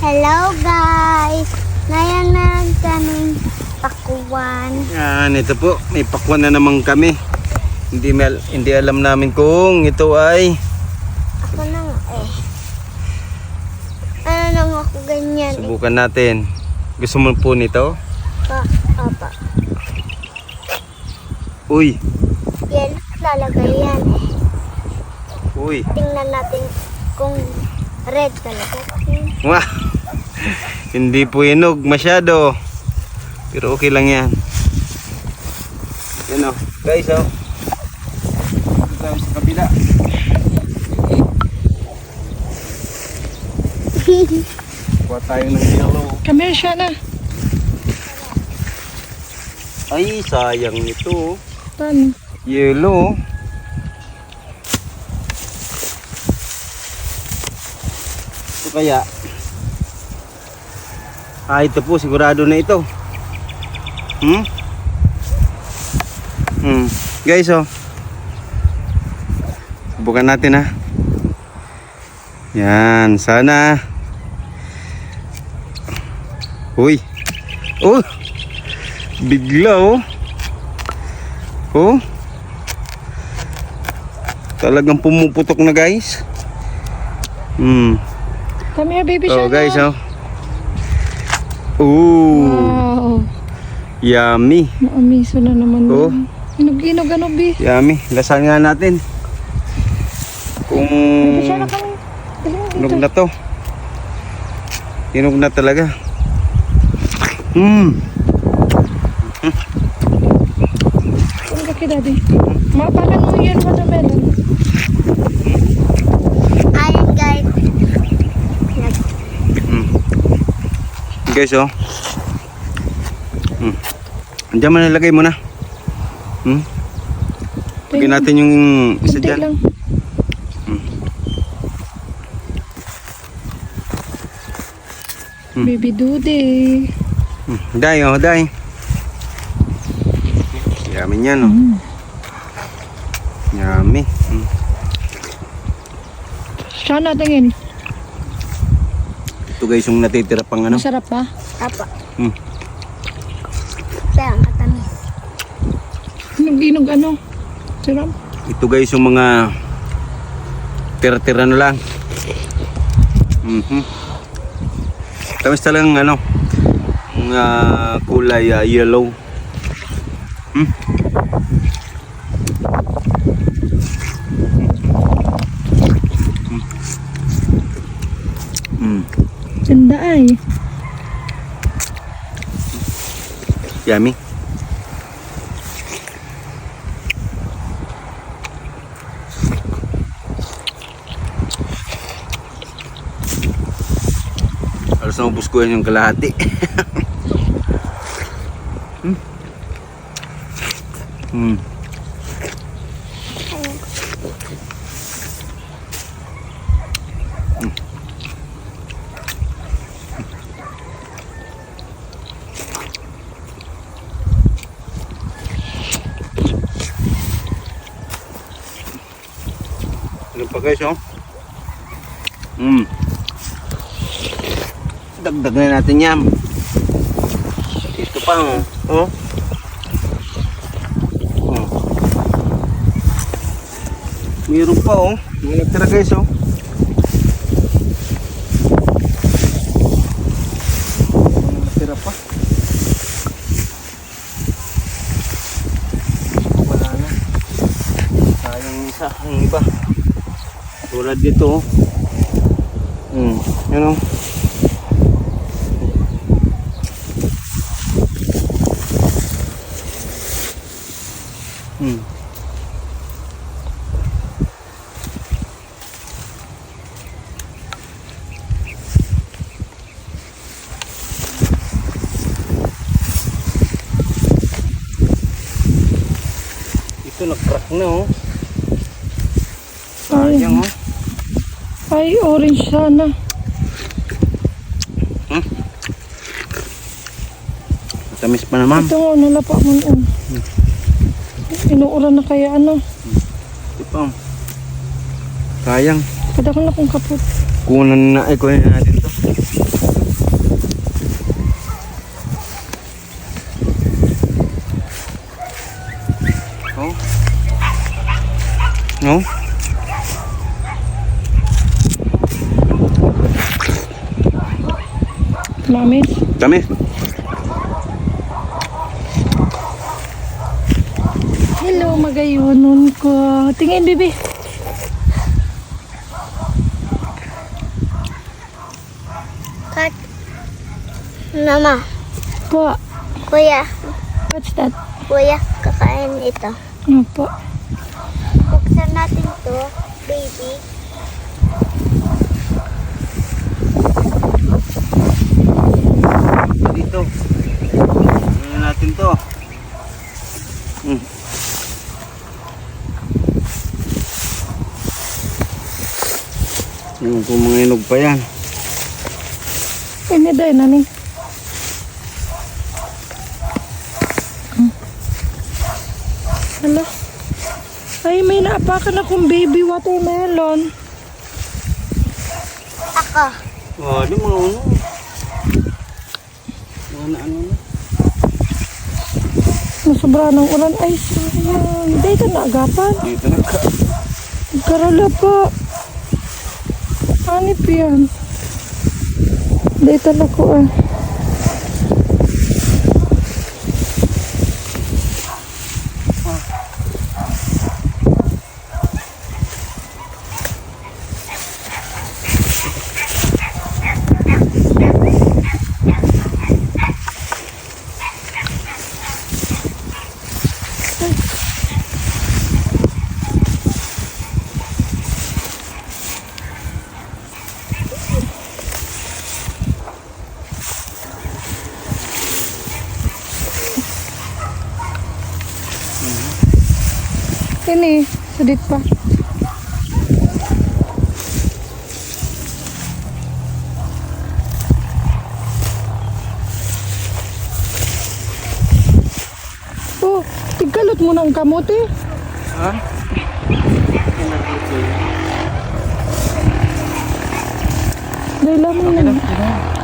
Hello guys! Ngayon meron kaming pakuan. Yan, ito po, may pakwan na naman kami. Hindi alam namin kung ito ay Ako na nga eh. Ano nang ako ganyan eh. subukan natin. Gusto mo po nito? Apa. Uy, Yan, lalagay yan eh. uy. Tingnan natin kung red talaga. Wah, hindi po hinog masyado. Pero okay lang yan. Yan o, guys o. Dito tayo sa kabila. Kuha tayo ng yellow. Come here, Shana. Ay, sayang nito. Tan. Yellow. Ito kaya. Ito po, sigurado na ito. Guys, oh. Subukan natin, ha. Yan, sana. Uy. Oh. Bigla, oh. Oh. Talagang pumuputok na, guys. Come here, baby Oh, Shana. guys, oh. Ooh. Wow. Yummy. Maamiso na naman. Oh. Inog-inog ano, Bi? Yummy. Lasan nga natin. Kung Baby Shana, kami. hinog na to. Hinog na talaga. Kung kaki, Daddy. Mapalan mo yan, watermelon. Ayun guys. Guys, oh. Andiyan mo nalagay mo na. Lagyan natin yung isa Kunti dyan. lang. Baby Dude. Day, oh, day. Yummy yan, oh. Yummy. Shana, tingin. Ito guys, yung natitira pang ano. Masarap ba? Apa. Kaya ang katamis. Inog-inog ano? Sarap. Ito guys, yung mga tira-tira na lang. Tamis talagang ano, mga kulay yellow. Ganda ay. Yummy. Halos naubos ko yan yung kalahati. Ano pa guys, oh? Dagdag na natin yan. Ito pa, oh. Mayroon pa, oh. May nagtira guys, oh. Nagtira pa. Wala na. Sayang isa, ang iba. Tulad dito, oh. Yan, oh. Ito nag-crack na, oh. Sayang, oh. Ay, orange sana. Matamis pa naman. Ito nga, nalapa mo noon. Inuura na kaya ano. Ito pa. Sayang. Kada ko na kung kapot. Kunan na natin to. Mamis. Kami. Hello, magayunon ko. Tingin, bibi. Kat. Mama. Po. Kuya. What's that? Kuya, kakain ito. Ano po? Buksan natin to, baby. Dito. Ano natin to? Yung kung mga inog pa yan. Ini day, nani. Hala. Ay, may naapakan akong baby watermelon. Ako. Oh, di mga ano. Mga na ano na. Nasobra ng ulan. Ay, sayang. Dito na agapan. Dito na ka. Karala po. Hanip yan. Dito na ko ah. Ini, sedit pa. Oh, tigkalot mo ng kamote. Ha? Dahil lang mo.